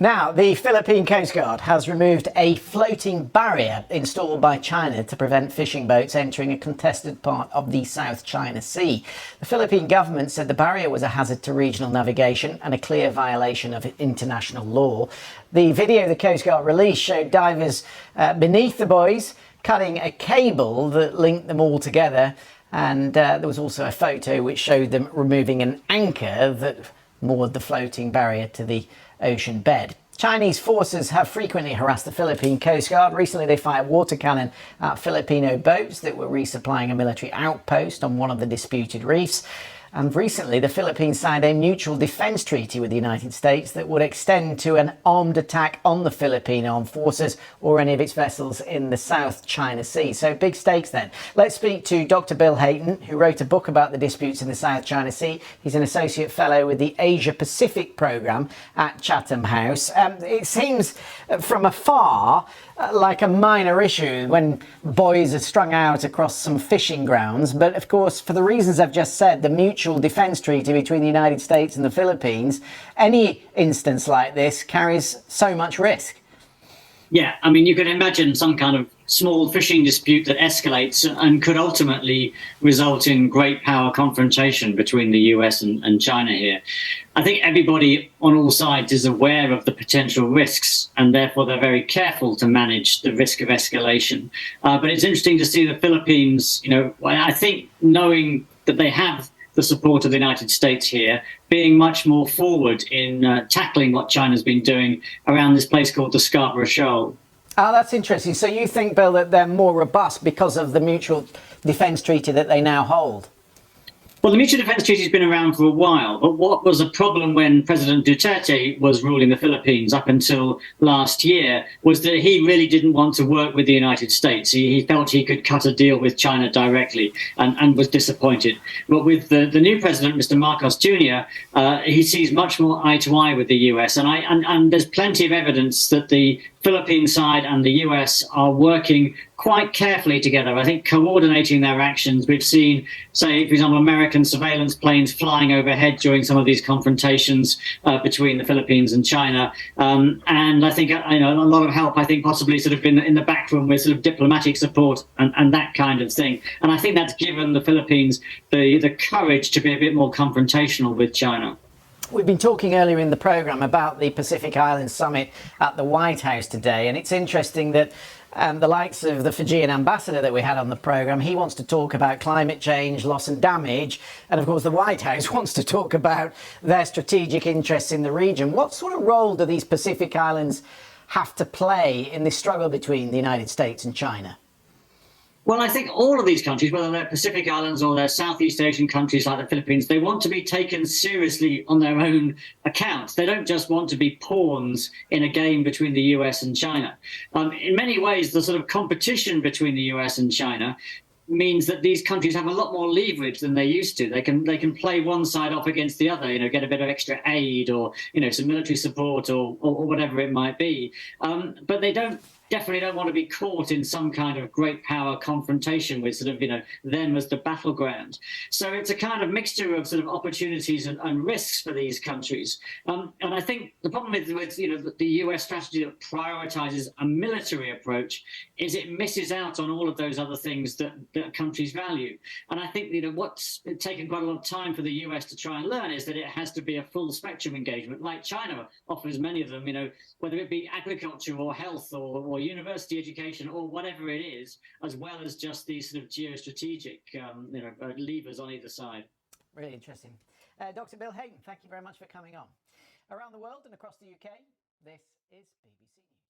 Now, the Philippine Coast Guard has removed a floating barrier installed by China to prevent fishing boats entering a contested part of the South China Sea. The Philippine government said the barrier was a hazard to regional navigation and a clear violation of international law. The video the Coast Guard released showed divers beneath the buoys cutting a cable that linked them all together, and there was also a photo which showed them removing an anchor that moored the floating barrier to the ocean bed. Chinese forces have frequently harassed the Philippine Coast Guard. Recently, they fired water cannon at Filipino boats that were resupplying a military outpost on one of the disputed reefs. And recently, the Philippines signed a mutual defence treaty with the United States that would extend to an armed attack on the Philippine armed forces or any of its vessels in the South China Sea. So big stakes then. Let's speak to Dr. Bill Hayton, who wrote a book about the disputes in the South China Sea. He's an associate fellow with the Asia Pacific programme at Chatham House. It seems from afar like a minor issue when buoys are strung out across some fishing grounds. But of course, for the reasons I've just said, the mutual defence treaty between the United States and the Philippines, any instance like this carries so much risk. Yeah, I mean, you could imagine some kind of small fishing dispute that escalates and could ultimately result in great power confrontation between the US and China here. I think everybody on all sides is aware of the potential risks, and therefore they're very careful to manage the risk of escalation. But it's interesting to see the Philippines, I think knowing that they have the support of the United States here, being much more forward in tackling what China's been doing around this place called the Scarborough Shoal. Oh, that's interesting. So you think, Bill, that they're more robust because of the mutual defence treaty that they now hold? Well, the Mutual Defence Treaty has been around for a while, but what was a problem when President Duterte was ruling the Philippines up until last year was that he really didn't want to work with the United States. He felt he could cut a deal with China directly and was disappointed. But with the new president, Mr. Marcos Jr., he sees much more eye to eye with the US. And there's plenty of evidence that the Philippine side and the US are working quite carefully together. I think coordinating their actions. We've seen, say, for example, American surveillance planes flying overhead during some of these confrontations between the Philippines and China. And I think a lot of help, I think, possibly sort of in the back room with sort of diplomatic support and that kind of thing. And I think that's given the Philippines the courage to be a bit more confrontational with China. We've been talking earlier in the programme about the Pacific Islands Summit at the White House today, and it's interesting that the likes of the Fijian ambassador that we had on the programme, he wants to talk about climate change, loss and damage, and of course the White House wants to talk about their strategic interests in the region. What sort of role do these Pacific Islands have to play in this struggle between the United States and China? Well, I think all of these countries, whether they're Pacific Islands or they're Southeast Asian countries like the Philippines, they want to be taken seriously on their own account. They don't just want to be pawns in a game between the US and China. In many ways, the sort of competition between the US and China means that these countries have a lot more leverage than they used to. They can play one side off against the other, get a bit of extra aid or, some military support or whatever it might be. But they definitely don't want to be caught in some kind of great power confrontation with sort of, them as the battleground. So it's a kind of mixture of sort of opportunities and risks for these countries. And I think the problem with the US strategy that prioritizes a military approach is it misses out on all of those other things that countries value. And I think, what's taken quite a lot of time for the US to try and learn is that it has to be a full spectrum engagement, like China offers many of them, whether it be agriculture or health or university education or whatever it is, as well as just these sort of geostrategic levers on either side. Really interesting. Dr. Bill Hayton, thank you very much for coming on. Around the world and across the UK, this is BBC News.